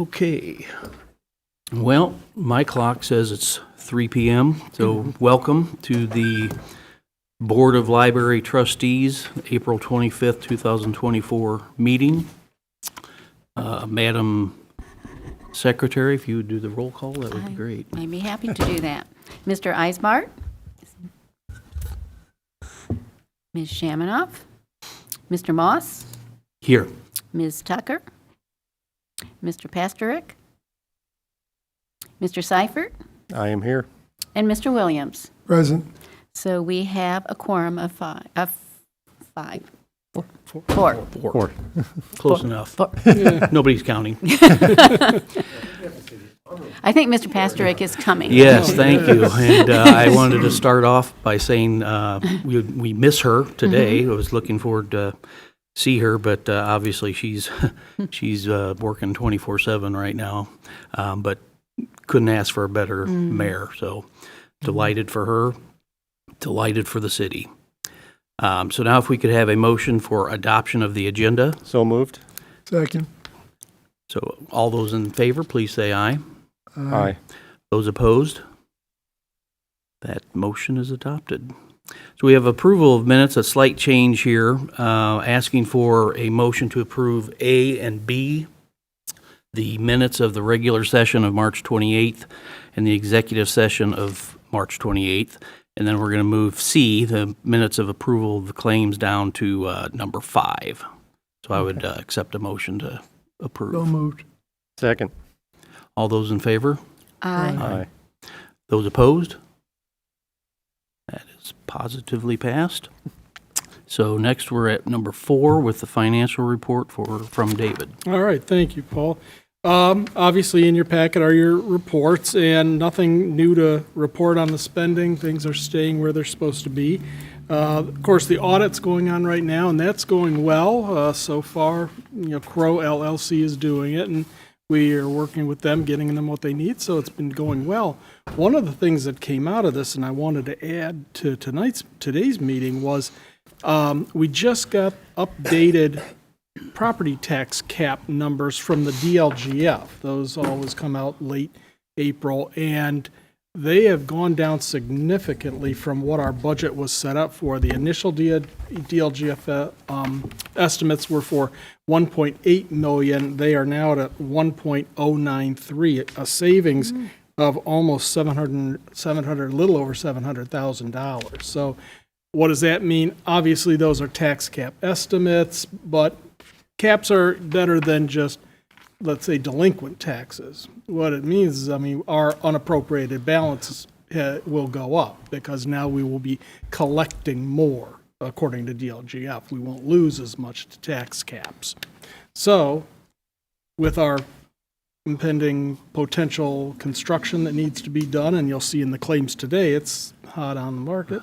Okay. Well, my clock says it's 3 p.m., so welcome to the Board of Library Trustees, April 25th, 2024 meeting. Madam Secretary, if you would do the roll call, that would be great. I'd be happy to do that. Mr. Eisbart? Ms. Shamanoff? Mr. Moss? Here. Ms. Tucker? Mr. Pasterik? Mr. Seifert? I am here. And Mr. Williams. Present. So we have a quorum of five. Four. Four. Close enough. Four. Nobody's counting. I think Mr. Pasterik is coming. Yes, thank you. And I wanted to start off by saying we miss her today. I was looking forward to see her, but obviously she's working 24/7 right now. But couldn't ask for a better mayor. So delighted for her, delighted for the city. So now if we could have a motion for adoption of the agenda. So moved. Second. So all those in favor, please say aye. Aye. Those opposed? That motion is adopted. So we have approval of minutes, a slight change here, asking for a motion to approve A and B, the minutes of the regular session of March 28th and the executive session of March 28th. And then we're going to move C, the minutes of approval of the claims, down to number 5. So I would accept a motion to approve. So moved. Second. All those in favor? Aye. Aye. Those opposed? That is positively passed. So next we're at number 4 with the financial report from David. All right, thank you, Paul. Obviously, in your packet are your reports, and nothing new to report on the spending. Things are staying where they're supposed to be. Of course, the audit's going on right now, and that's going well. So far, Crow LLC is doing it, and we are working with them, getting them what they need, so it's been going well. One of the things that came out of this, and I wanted to add to today's meeting, was we just got updated property tax cap numbers from the DLGF. Those always come out late April, and they have gone down significantly from what our budget was set up for. The initial DLGF estimates were for 1.8 million. They are now at 1.093, a savings of almost 700, a little over $700,000. So what does that mean? Obviously, those are tax cap estimates, but caps are better than just, let's say, delinquent taxes. What it means is, our unappropriated balances will go up because now we will be collecting more, according to DLGF. We won't lose as much to tax caps. So, with our impending potential construction that needs to be done, and you'll see in the claims today, it's hot on the market,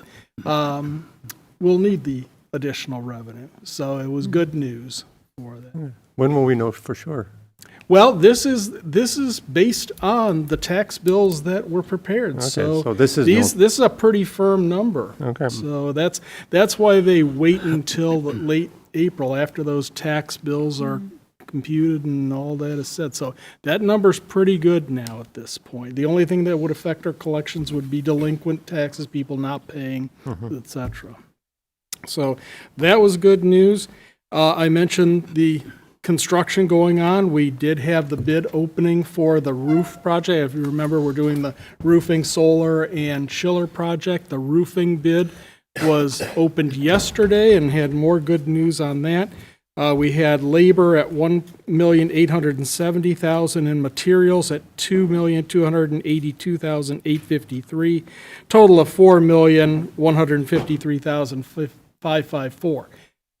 we'll need the additional revenue. So it was good news for that. When will we know for sure? Well, this is based on the tax bills that were prepared. Okay, so this is this is a pretty firm number. Okay. So that's why they wait until the late April after those tax bills are computed and all that is said. So that number's pretty good now at this point. The only thing that would affect our collections would be delinquent taxes, people not paying, etc. So that was good news. I mentioned the construction going on. We did have the bid opening for the roof project. If you remember, we're doing the roofing, solar, and chiller project. The roofing bid was opened yesterday and had more good news on that. We had labor at $1,870,000 and materials at $2,282,853. Total of $4,153,554.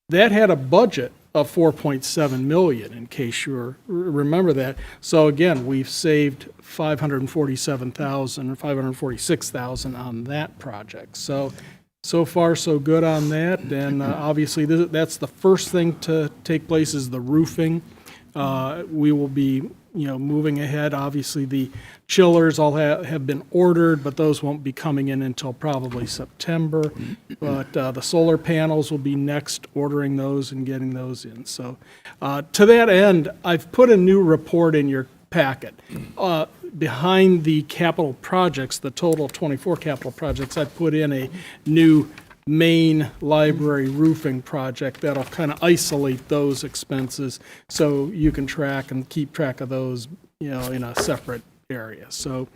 That had a budget of $4.7 million, in case you remember that. So again, we've saved $547,000 or $546,000 on that project. So far, so good on that. And obviously, that's the first thing to take place is the roofing. We will be, moving ahead. Obviously, the chillers all have been ordered, but those won't be coming in until probably September. But the solar panels will be next, ordering those and getting those in. So to that end, I've put a new report in your packet. Behind the capital projects, the total 24 capital projects, I put in a new main library roofing project that'll kind of isolate those expenses so you can track and keep track of those, in a separate area. So,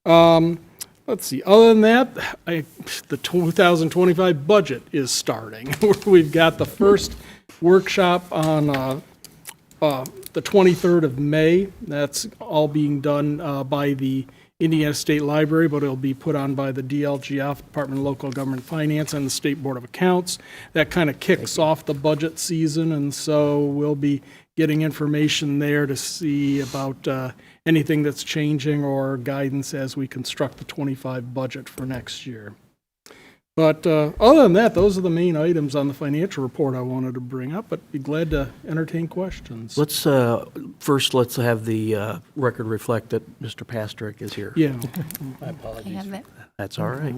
let's see. Other than that, the 2025 budget is starting. We've got the first workshop on the 23rd of May. That's all being done by the Indiana State Library, but it'll be put on by the DLGF, Department of Local Government Finance, and the State Board of Accounts. That kind of kicks off the budget season, and so we'll be getting information there to see about anything that's changing or guidance as we construct the 25 budget for next year. But other than that, those are the main items on the financial report I wanted to bring up, but be glad to entertain questions. Let's, first, let's have the record reflect that Mr. Pastrick is here. Yeah. I have that. That's all right.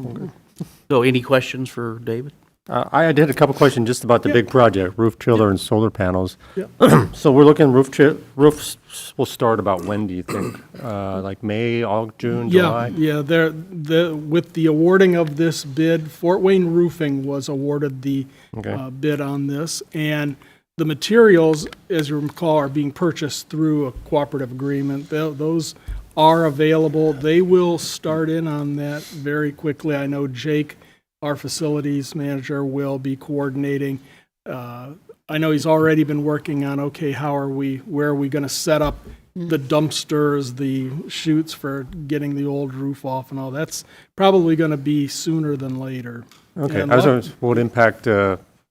So any questions for David? I did a couple questions just about the big project, roof chiller and solar panels. Yeah. So we're looking, roofs will start about when, do you think? Like May, August, June, July? Yeah, with the awarding of this bid, Fort Wayne Roofing was awarded the Okay. bid on this, and the materials, as you recall, are being purchased through a cooperative agreement. Those are available. They will start in on that very quickly. I know Jake, our facilities manager, will be coordinating. I know he's already been working on, okay, where are we going to set up the dumpsters, the chutes for getting the old roof off and all. That's probably going to be sooner than later. Okay, And will it impact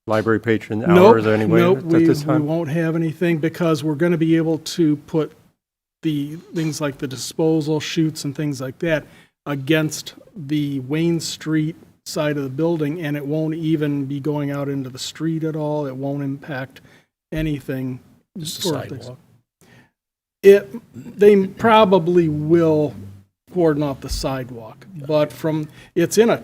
library patron Nope, hours anyway nope, at we this time? won't have anything because we're going to be able to put the things like the disposal chutes and things like that against the Wayne Street side of the building, and it won't even be going out into the street at all. It won't impact anything. Just a for sidewalk. They probably will cordon off the sidewalk, but it's in a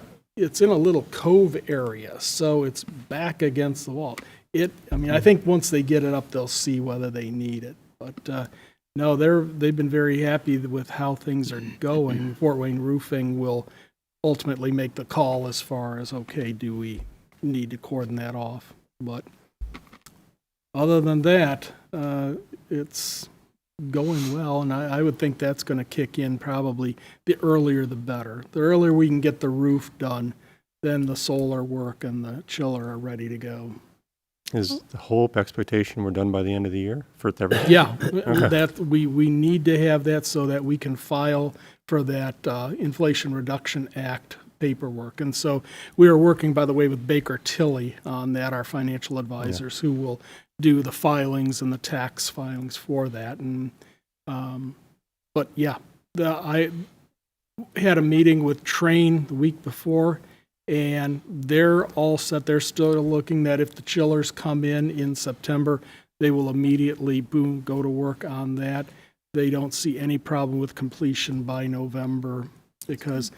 little cove area, so it's back against the wall. I think once they get it up, they'll see whether they need it. But no, they've been very happy with how things are going. Fort Wayne Roofing will ultimately make the call as far as, okay, do we need to cordon that off? But other than that, it's going well, and I would think that's going to kick in probably the earlier the better. The earlier we can get the roof done, then the solar work and the chiller are ready to go. Is the hope, expectation we're done by the end of the year for everything? Yeah, that we need to have that so that we can file for that Inflation Reduction Act paperwork. And so we are working, by the way, with Baker Tilly on that, our financial advisors, who will do the filings and the tax filings for that. And but yeah, I had a meeting with Train the week before, and they're all set. They're still looking that if the chillers come in September, they will immediately, boom, go to work on that. They don't see any problem with completion by November because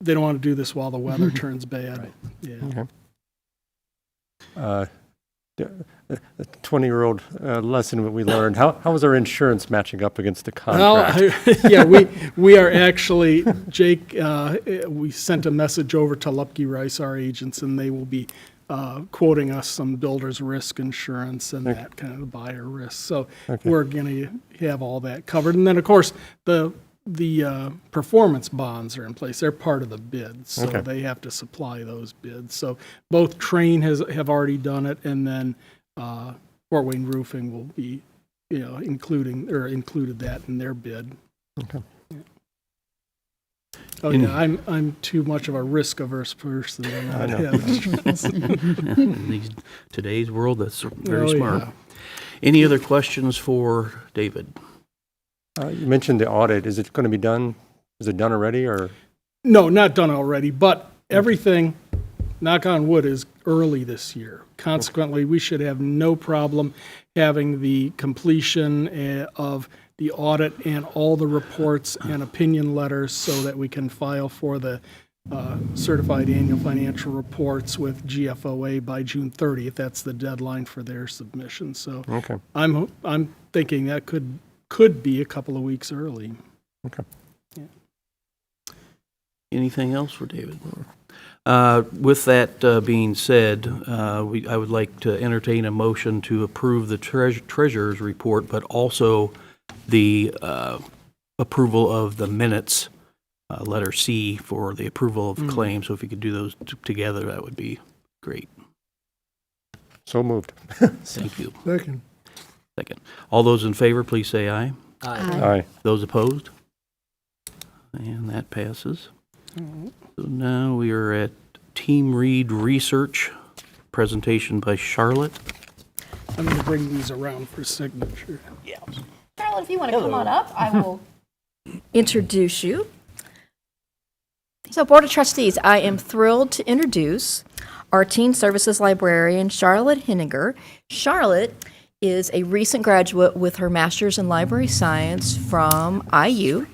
they don't want to do this while the weather turns bad. Right. Yeah. Okay. The 20-year-old lesson that we learned, how was our insurance matching up against the contract? Well, yeah, we are actually, Jake, we sent a message over to Lupke Rice, our agents, and they will be quoting us some builder's risk insurance and that kind of buyer risk. So we're going to have all that covered. And then, of course, the performance bonds are in place. They're part of the bid, so they have to supply those bids. So both Train have already done it, and then Fort Wayne Roofing will be, included that in their bid. Okay. Oh yeah, I'm too much of a risk averse person to not have insurance. In today's world, that's very Oh, smart. yeah. Any other questions for David? You mentioned the audit. Is it going to be done? Is it done already, or? No, not done already, but everything, knock on wood, is early this year. Consequently, we should have no problem having the completion of the audit and all the reports and opinion letters so that we can file for the certified annual financial reports with GFOA by June 30th. That's the deadline for their submission. So I'm thinking that could could be a couple of weeks early. Okay. Anything else for David? With that being said, I would like to entertain a motion to approve the treasurer's report, but also the approval of the minutes, letter C, for the approval of claims. So if you could do those together, that would be great. So moved. Thank you. Second. Second. All those in favor, please say aye. Aye. Those opposed? And that passes. So now we are at Team Read Research, presentation by Charlotte. I'm going to bring these around for signature. Charlotte, if you want to come on up, I will introduce you. So, Board of Trustees, I am thrilled to introduce our Teen Services Librarian, Charlotte Hinniger. Charlotte is a recent graduate with her Master's in Library Science from IU,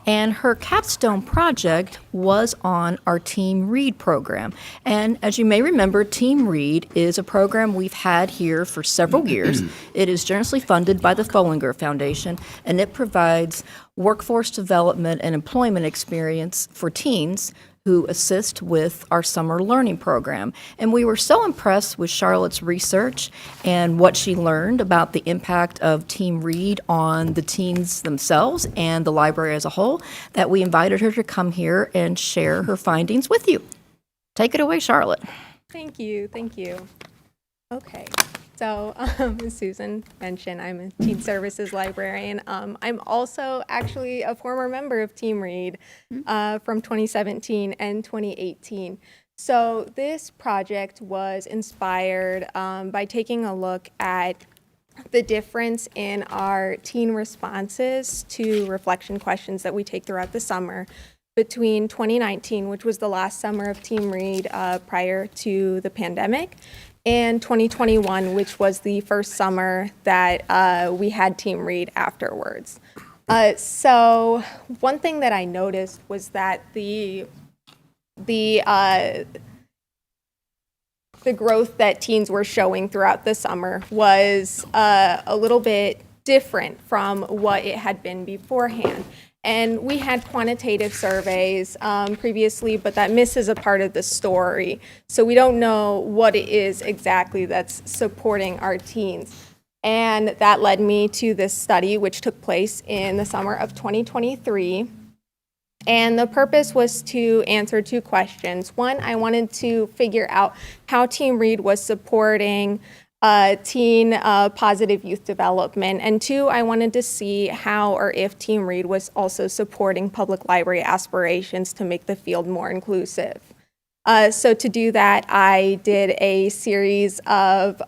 and her capstone project was on our Team Read program. And as you may remember, Team Read is a program we've had here for several years. It is generously funded by the Follinger Foundation, and it provides workforce development and employment experience for teens who assist with our summer learning program. And we were so impressed with Charlotte's research and what she learned about the impact of Team Read on the teens themselves and the library as a whole that we invited her to come here and share her findings with you. Take it away, Charlotte. Thank you. Thank you. Okay. So, as Susan mentioned, I'm a Teen Services Librarian. I'm also actually a former member of Team Read from 2017 and 2018. So, this project was inspired by taking a look at the difference in our teen responses to reflection questions that we take throughout the summer between 2019, which was the last summer of Team Read prior to the pandemic, and 2021, which was the first summer that we had Team Read afterwards. So one thing that I noticed was that the growth that teens were showing throughout the summer was a little bit different from what it had been beforehand. And we had quantitative surveys previously, but that misses a part of the story. So we don't know what it is exactly that's supporting our teens. And that led me to this study, which took place in the summer of 2023. And the purpose was to answer two questions. One, I wanted to figure out how Team Read was supporting teen positive youth development. And two, I wanted to see how or if Team Read was also supporting public library aspirations to make the field more inclusive. So to do that, I did a series of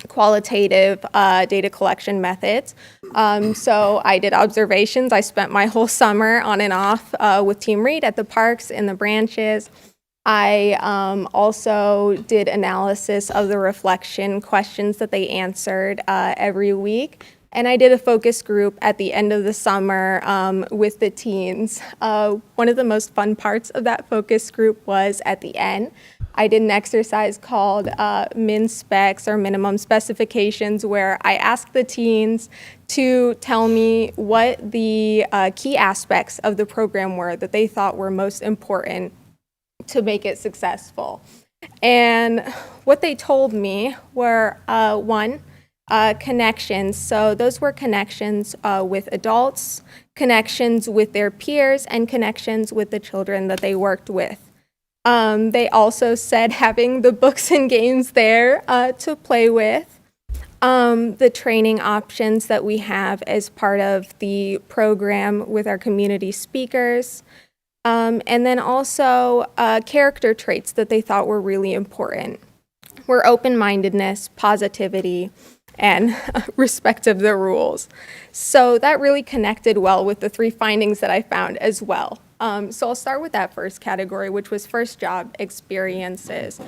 qualitative data collection methods. So I did observations. I spent my whole summer on and off with Team Read at the parks, in the branches. I also did analysis of the reflection questions that they answered every week. And I did a focus group at the end of the summer with the teens. One of the most fun parts of that focus group was at the end. I did an exercise called min specs, or minimum specifications, where I asked the teens to tell me what the key aspects of the program were that they thought were most important to make it successful. And what they told me were, one, connections. So those were connections with adults, connections with their peers, and connections with the children that they worked with. They also said having the books and games there to play with, the training options that we have as part of the program with our community speakers, and then also character traits that they thought were really important were open-mindedness, positivity, and respect of the rules. So that really connected well with the three findings that I found as well. So I'll start with that first category, which was first job experiences.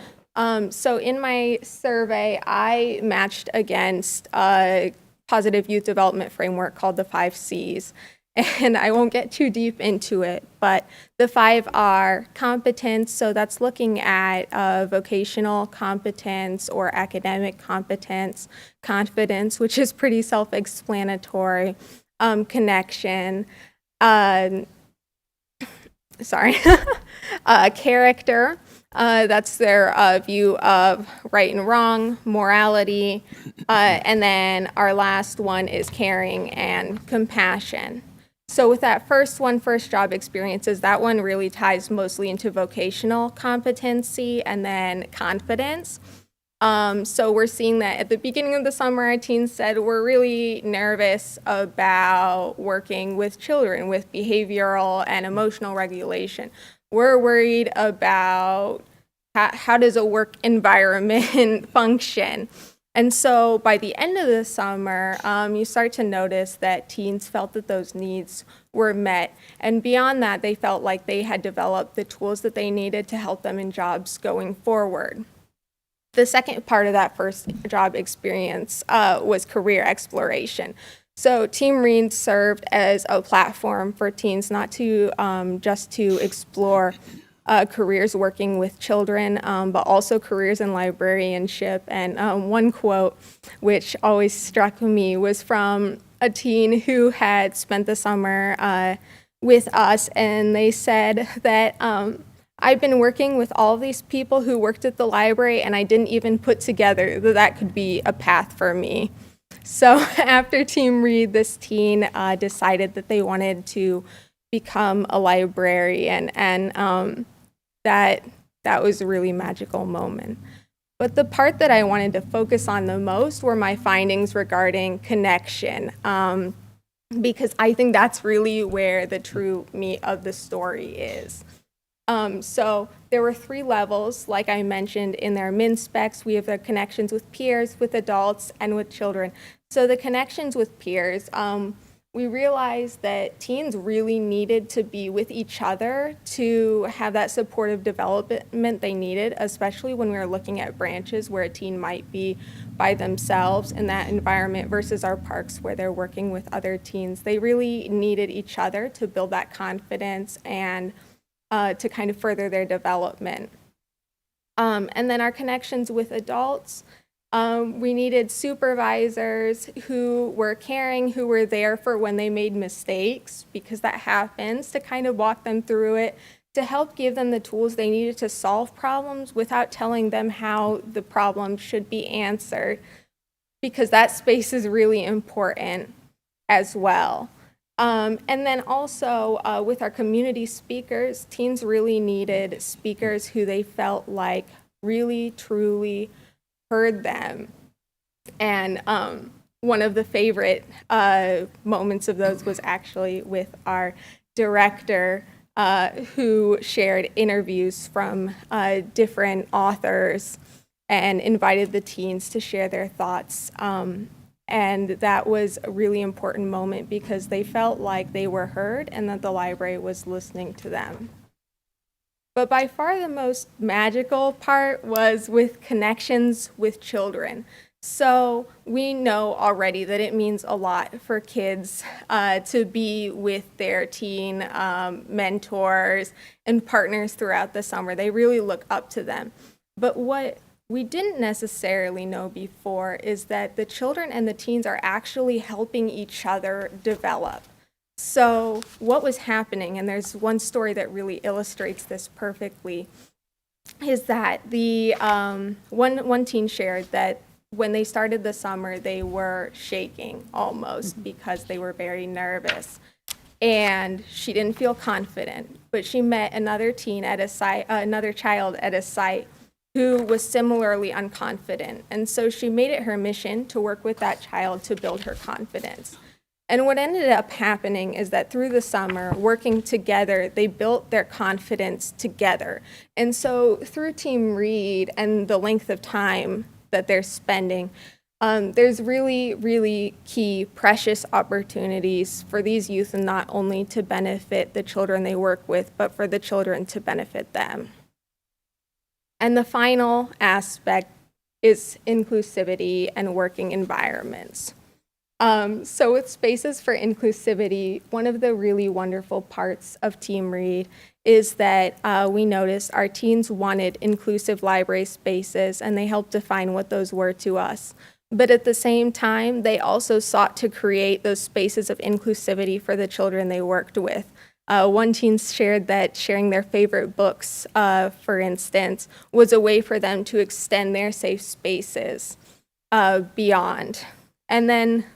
So in my survey, I matched against a positive youth development framework called the 5 C's. And I won't get too deep into it, but the 5 are competence. So that's looking at vocational competence or academic competence, confidence, which is pretty self-explanatory, connection, character. That's their view of right and wrong, morality. And then our last one is caring and compassion. So with that first job experiences, that one really ties mostly into vocational competency and then confidence. So we're seeing that at the beginning of the summer, our teens said we're really nervous about working with children with behavioral and emotional regulation. We're worried about how does a work environment function. And so by the end of the summer, you start to notice that teens felt that those needs were met. And beyond that, they felt like they had developed the tools that they needed to help them in jobs going forward. The second part of that first job experience was career exploration. So Team Read served as a platform for teens not to just to explore careers working with children, but also careers in librarianship. And one quote which always struck me was from a teen who had spent the summer with us, and they said that I've been working with all of these people who worked at the library, and I didn't even put together that that could be a path for me. So after Team Read, this teen decided that they wanted to become a librarian, and that was a really magical moment. But the part that I wanted to focus on the most were my findings regarding connection, because I think that's really where the true meat of the story is. So there were 3 levels, like I mentioned in their min specs. We have the connections with peers, with adults, and with children. So the connections with peers, we realized that teens really needed to be with each other to have that supportive development they needed, especially when we were looking at branches where a teen might be by themselves in that environment versus our parks where they're working with other teens. They really needed each other to build that confidence and to kind of further their development. And then our connections with adults, we needed supervisors who were caring, who were there for when they made mistakes, because that happens, to kind of walk them through it, to help give them the tools they needed to solve problems without telling them how the problem should be answered, because that space is really important as well. And then also with our community speakers, teens really needed speakers who they felt like really, truly heard them. And one of the favorite moments of those was actually with our director, who shared interviews from different authors and invited the teens to share their thoughts. And that was a really important moment because they felt like they were heard and that the library was listening to them. But by far the most magical part was with connections with children. So we know already that it means a lot for kids to be with their teen mentors and partners throughout the summer. They really look up to them. But what we didn't necessarily know before is that the children and the teens are actually helping each other develop. So what was happening, and there's one story that really illustrates this perfectly, is that the one teen shared that when they started the summer, they were shaking almost because they were very nervous. And she didn't feel confident, but she met another teen at a site, another child at a site who was similarly unconfident. And so she made it her mission to work with that child to build her confidence. And what ended up happening is that through the summer, working together, they built their confidence together. And so through Team Read and the length of time that they're spending, there's really, really key, precious opportunities for these youth, and not only to benefit the children they work with, but for the children to benefit them. And the final aspect is inclusivity and working environments. So with Spaces for Inclusivity, one of the really wonderful parts of Team Read is that we noticed our teens wanted inclusive library spaces, and they helped define what those were to us. But at the same time, they also sought to create those spaces of inclusivity for the children they worked with. One teen shared that sharing their favorite books, for instance, was a way for them to extend their safe spaces beyond. And then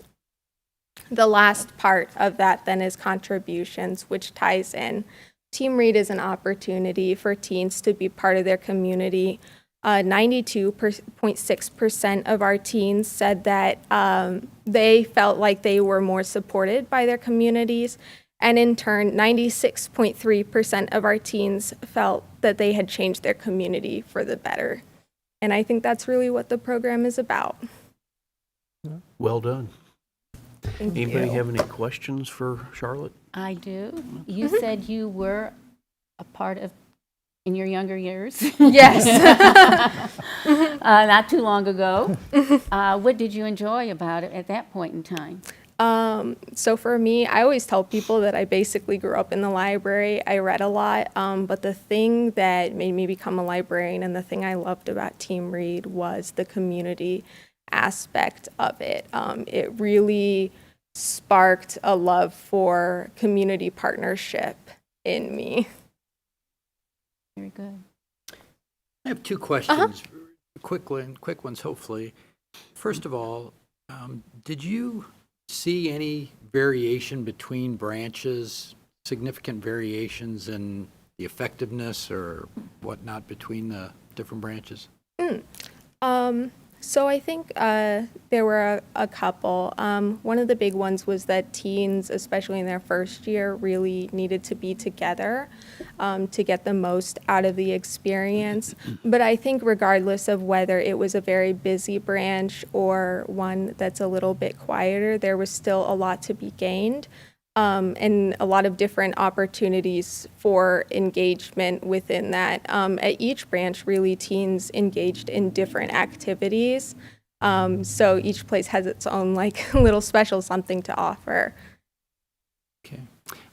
the last part of that then is contributions, which ties in. Team Read is an opportunity for teens to be part of their community. 92.6% of our teens said that they felt like they were more supported by their communities. And in turn, 96.3% of our teens felt that they had changed their community for the better. And I think that's really what the program is about. Well done. Thank Anybody you. have any questions for Charlotte? I do. You said you were a part of, in your younger years, Yes. not too long ago. What did you enjoy about it at that point in time? So for me, I always tell people that I basically grew up in the library. I read a lot, but the thing that made me become a librarian and the thing I loved about Team Read was the community aspect of it. It really sparked a love for community partnership in me. Very good. I have two questions, quick ones, hopefully. First of all, did you see any variation between branches, significant variations in the effectiveness or whatnot between the different branches? So I think there were a couple. One of the big ones was that teens, especially in their first year, really needed to be together to get the most out of the experience. But I think regardless of whether it was a very busy branch or one that's a little bit quieter, there was still a lot to be gained. And a lot of different opportunities for engagement within that. At each branch, really, teens engaged in different activities. So each place has its own, like, little special something to offer. Okay.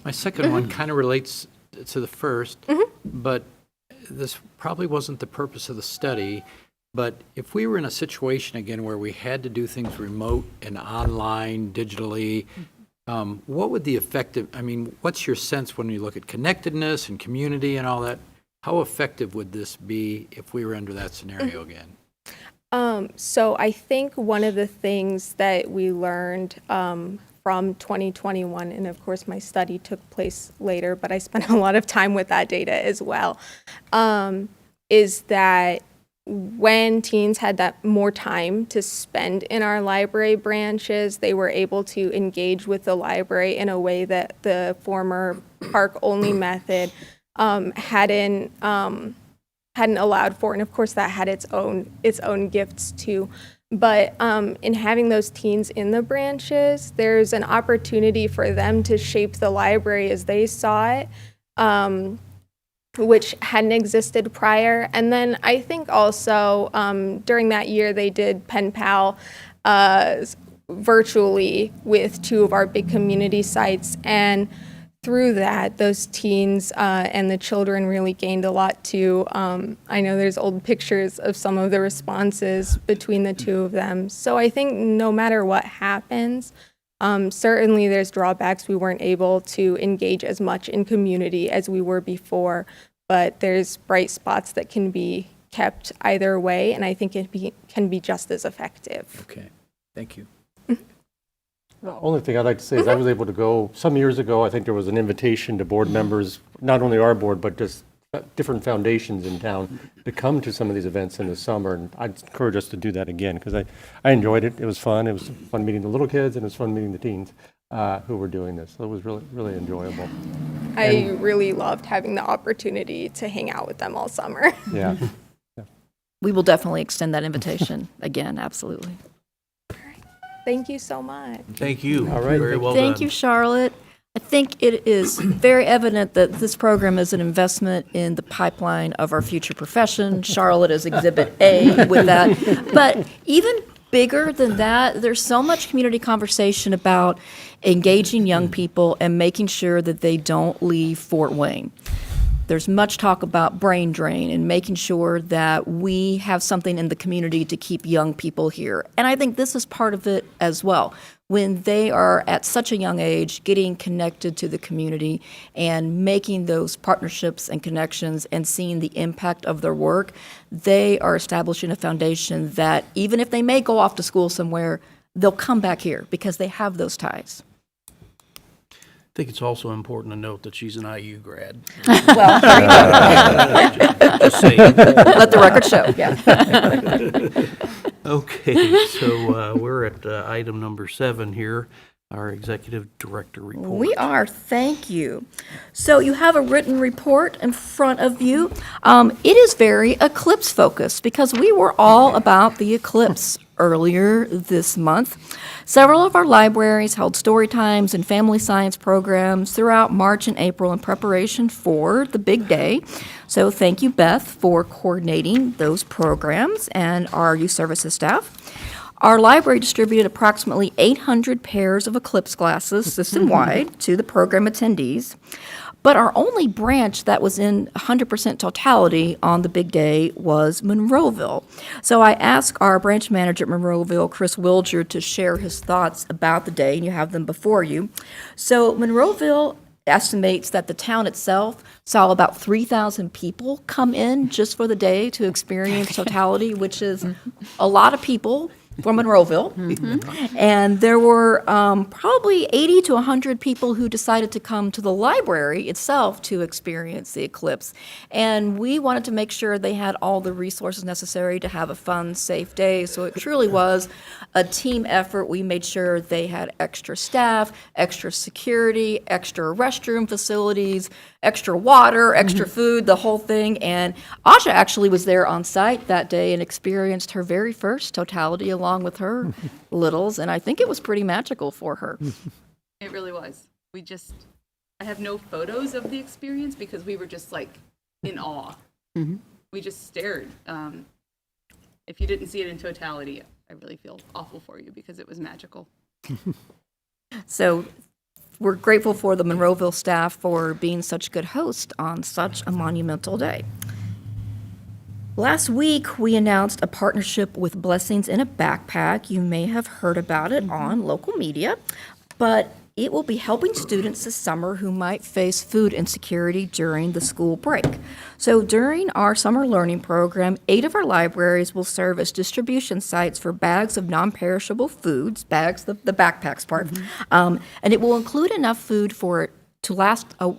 My second one kind of relates to the first, but this probably wasn't the purpose of the study. But if we were in a situation again where we had to do things remote and online, digitally, what would the effective, what's your sense when you look at connectedness and community and all that? How effective would this be if we were under that scenario again? So I think one of the things that we learned from 2021, and of course my study took place later, but I spent a lot of time with that data as well, is that when teens had that more time to spend in our library branches, they were able to engage with the library in a way that the former park-only method hadn't allowed for. And of course, that had its own gifts too. But in having those teens in the branches, there's an opportunity for them to shape the library as they saw it, which hadn't existed prior. And then I think also during that year they did Pen Pal virtually with two of our big community sites. And through that, those teens and the children really gained a lot too. I know there's old pictures of some of the responses between the two of them. So I think no matter what happens, certainly there's drawbacks. We weren't able to engage as much in community as we were before, but there's bright spots that can be kept either way, and I think it can be just as effective. Okay, thank you. The only thing I'd like to say is I was able to go, some years ago, I think there was an invitation to board members, not only our board, but just different foundations in town to come to some of these events in the summer. And I'd encourage us to do that again because I enjoyed it. It was fun. It was fun meeting the little kids and it was fun meeting the teens who were doing this. So it was really, really enjoyable. I really loved having the opportunity to hang out with them all summer. Yeah. We will definitely extend that invitation again, absolutely. Thank you so much. Thank you. All right. Very well done. Thank you, Charlotte. I think it is very evident that this program is an investment in the pipeline of our future profession. Charlotte is Exhibit A with that. But even bigger than that. There's so much community conversation about engaging young people and making sure that they don't leave Fort Wayne. There's much talk about brain drain and making sure that we have something in the community to keep young people here. And I think this is part of it as well. When they are at such a young age, getting connected to the community and making those partnerships and connections and seeing the impact of their work, they are establishing a foundation that even if they may go off to school somewhere, they'll come back here because they have those ties. I think it's also important to note that she's an IU grad. Well, Just saying. let the record show, yeah. Okay, so we're at item number 7 here, our executive director report. We are, thank you. So you have a written report in front of you. It is very eclipse focused because we were all about the eclipse earlier this month. Several of our libraries held story times and family science programs throughout March and April in preparation for the big day. So thank you, Beth, for coordinating those programs and our youth services staff. Our library distributed approximately 800 pairs of eclipse glasses system-wide to the program attendees. But our only branch that was in 100% totality on the big day was Monroeville. So I asked our branch manager at Monroeville, Chris Wilger, to share his thoughts about the day, and you have them before you. So Monroeville estimates that the town itself saw about 3,000 people come in just for the day to experience totality, which is a lot of people from Monroeville. And there were probably 80 to 100 people who decided to come to the library itself to experience the eclipse. And we wanted to make sure they had all the resources necessary to have a fun, safe day. So it truly was a team effort. We made sure they had extra staff, extra security, extra restroom facilities, extra water, extra food, the whole thing. And Asha actually was there on site that day and experienced her very first totality along with her littles, and I think it was pretty magical for her. It really was. I have no photos of the experience because we were just like in awe. We just stared. If you didn't see it in totality, I really feel awful for you because it was magical. So we're grateful for the Monroeville staff for being such good hosts on such a monumental day. Last week, we announced a partnership with Blessings in a Backpack. You may have heard about it on local media, but it will be helping students this summer who might face food insecurity during the school break. So during our summer learning program, 8 of our libraries will serve as distribution sites for bags of non-perishable foods, bags, the backpacks part, and it will include enough food for it to last a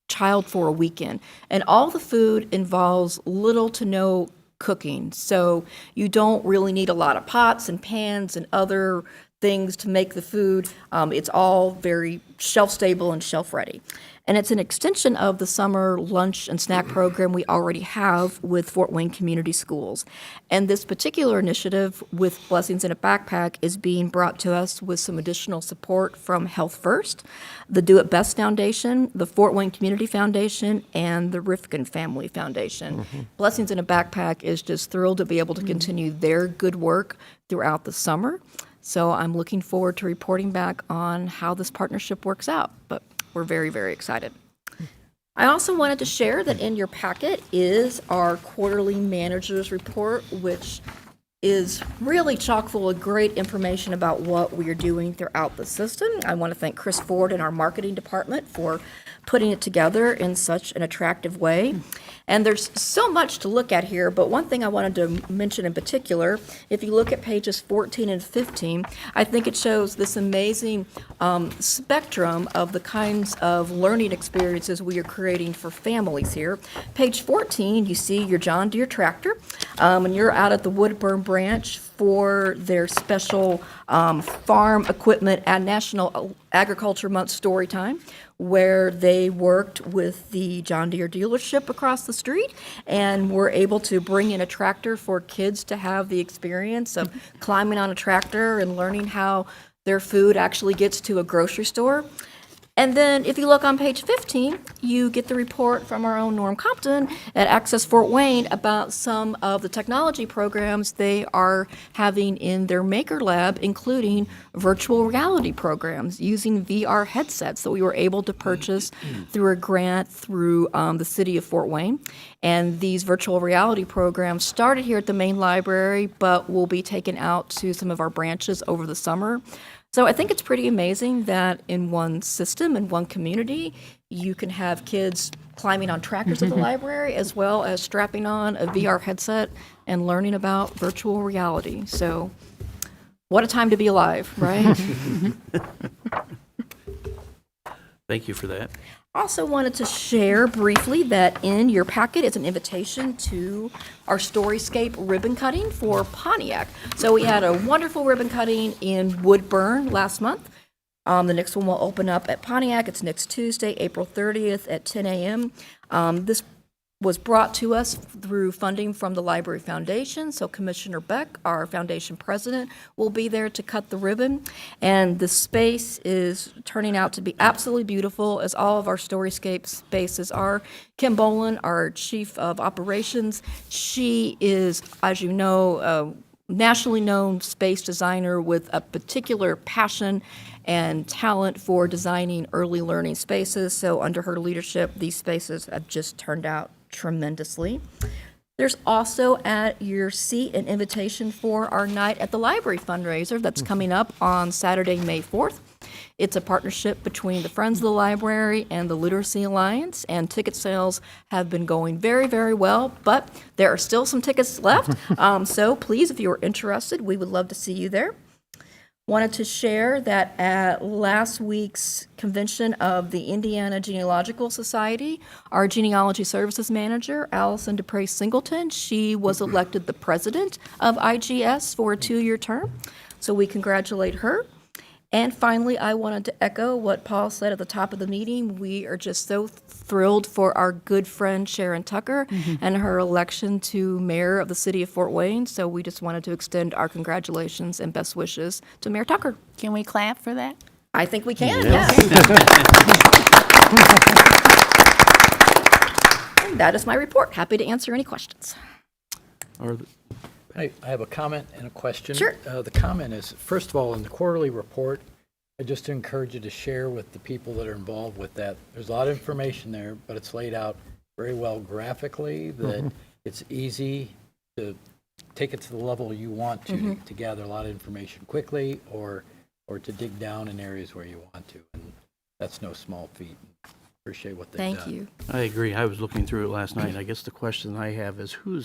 child for a weekend. And all the food involves little to no cooking, so you don't really need a lot of pots and pans and other things to make the food. It's all very shelf-stable and shelf-ready. And it's an extension of the summer lunch and snack program we already have with Fort Wayne Community Schools. And this particular initiative with Blessings in a Backpack is being brought to us with some additional support from Health First, the Do It Best Foundation, the Fort Wayne Community Foundation, and the Rifkin Family Foundation. Blessings in a Backpack is just thrilled to be able to continue their good work throughout the summer. So I'm looking forward to reporting back on how this partnership works out, but we're very, very excited. I also wanted to share that in your packet is our quarterly manager's report, which is really chock full of great information about what we are doing throughout the system. I want to thank Chris Ford and our marketing department for putting it together in such an attractive way. And there's so much to look at here, but one thing I wanted to mention in particular, if you look at pages 14 and 15, I think it shows this amazing spectrum of the kinds of learning experiences we are creating for families here. Page 14, you see your John Deere tractor, and you're out at the Woodburn branch for their special farm equipment and National Agriculture Month story time, where they worked with the John Deere dealership across the street and were able to bring in a tractor for kids to have the experience of climbing on a tractor and learning how their food actually gets to a grocery store. And then if you look on page 15, you get the report from our own Norm Compton at Access Fort Wayne about some of the technology programs they are having in their Maker Lab, including virtual reality programs using VR headsets that we were able to purchase through a grant through the city of Fort Wayne. And these virtual reality programs started here at the main library, but will be taken out to some of our branches over the summer. So I think it's pretty amazing that in one system, in one community, you can have kids climbing on trackers at the library as well as strapping on a VR headset and learning about virtual reality. So what a time to be alive, right? Thank you for that. Also wanted to share briefly that in your packet is an invitation to our Storyscape ribbon cutting for Pontiac. So we had a wonderful ribbon cutting in Woodburn last month. The next one will open up at Pontiac. It's next Tuesday, April 30th at 10 a.m. This was brought to us through funding from the Library Foundation. So Commissioner Beck, our foundation president, will be there to cut the ribbon. And the space is turning out to be absolutely beautiful, as all of our Storyscape spaces are. Kim Boland, our chief of operations, she is, as you know, a nationally known space designer with a particular passion and talent for designing early learning spaces. So under her leadership, these spaces have just turned out tremendously. There's also at your seat an invitation for our Night at the Library fundraiser that's coming up on Saturday, May 4th. It's a partnership between the Friends of the Library and the Literacy Alliance, and ticket sales have been going very, very well, but there are still some tickets left. So please, if you are interested, we would love to see you there. Wanted to share that at last week's convention of the Indiana Genealogical Society, our genealogy services manager, Allison DePrey Singleton, she was elected the president of IGS for a 2-year term. So we congratulate her. And finally, I wanted to echo what Paul said at the top of the meeting. We are just so thrilled for our good friend Sharon Tucker and her election to mayor of the city of Fort Wayne. So we just wanted to extend our congratulations and best wishes to Mayor Tucker. Can we clap for that? I think we can, yes. And that is my report. Happy to answer any questions. I have a comment and a question. Sure. The comment is, first of all, in the quarterly report, I just encourage you to share with the people that are involved with that. There's a lot of information there, but it's laid out very well graphically, that it's easy to take it to the level you want to gather a lot of information quickly, or to dig down in areas where you want to. And that's no small feat. Appreciate what they've done. Thank you. I agree. I was looking through it last night. I guess the question I have is who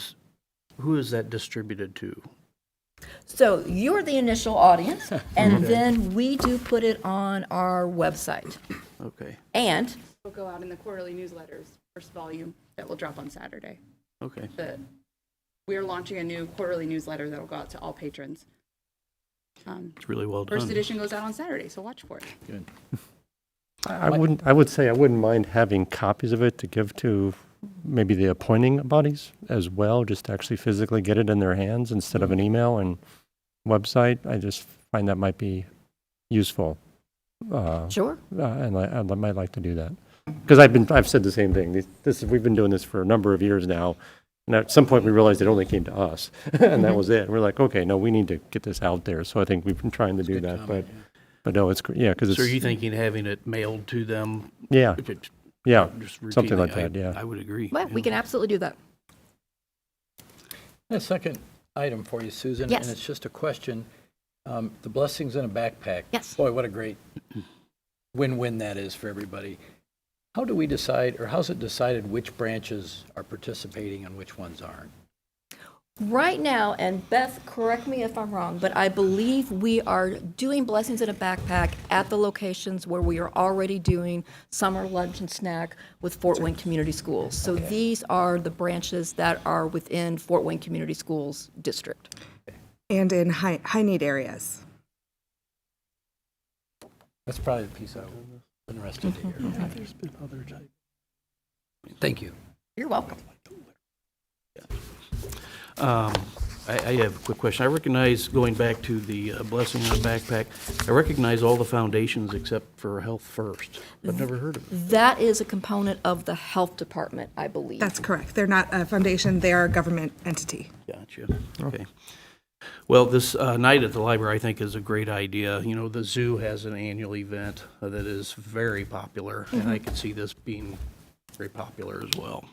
is that distributed to? So you're the initial audience, and then we do put it on our website. Okay, And Will go out in the quarterly newsletters, first volume that will drop on Saturday. okay. We are launching a new quarterly newsletter that will go out to all patrons. It's really well done. First edition goes out on Saturday, so watch for it. Good. I would say I wouldn't mind having copies of it to give to maybe the appointing bodies as well, just to actually physically get it in their hands instead of an email and website. I just find that might be useful. sure. And I might like to do that. Because I've said the same thing. We've been doing this for a number of years now. And at some point we realized it only came to us and that was it. And we're like, okay, no, we need to get this out there. So I think we've been trying to do that, but no, it's, yeah, because it's. So are you thinking having it mailed to them? Yeah. Yeah, Just something routinely? like that, yeah. I would agree. Well, we can absolutely do that. A second item for you, Susan. Yes. And it's just a question. The blessings in a backpack. Yes. Boy, what a great win-win that is for everybody. How do we decide, or how's it decided which branches are participating and which ones aren't? Right now, and Beth, correct me if I'm wrong, but I believe we are doing Blessings in a Backpack at the locations where we are already doing summer lunch and snack with Fort Wayne Community Schools. So these are the branches that are within Fort Wayne Community Schools district. And in high need areas. That's probably the piece I'm interested to hear. There's been other types. Thank you. You're welcome. I have a quick question. I recognize, going back to the blessing on a backpack, I recognize all the foundations except for Health First. I've never heard of it. That is a component of the health department, I believe. That's correct. They're not a foundation, they are a government entity. Gotcha. Okay. Well, this night at the library, I think, is a great idea. You know, the zoo has an annual event that is very popular, and I could see this being very popular as well.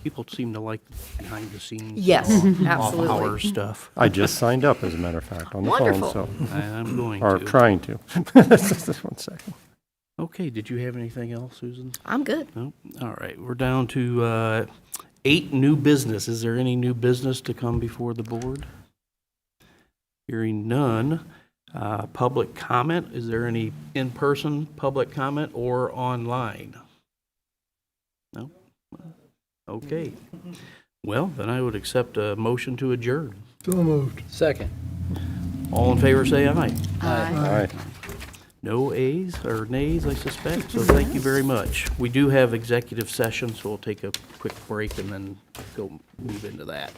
People seem to like behind the scenes. Yes, Off-hour absolutely. stuff. I just signed up, as a matter of fact, on the Wonderful. phone, so, I'm going or to. trying to. Just 1 second. Okay, did you have anything else, Susan? I'm good. No? All right, we're down to 8 new business. Is there any new business to come before the board? Hearing none. Public comment, is there any in-person public comment or online? No? Okay. Well, then I would accept a motion to adjourn. Second. All in favor, say aye. All right. No ayes or nays, I suspect, so thank you very much. We do have executive session, so we'll take a quick break and then go move into that.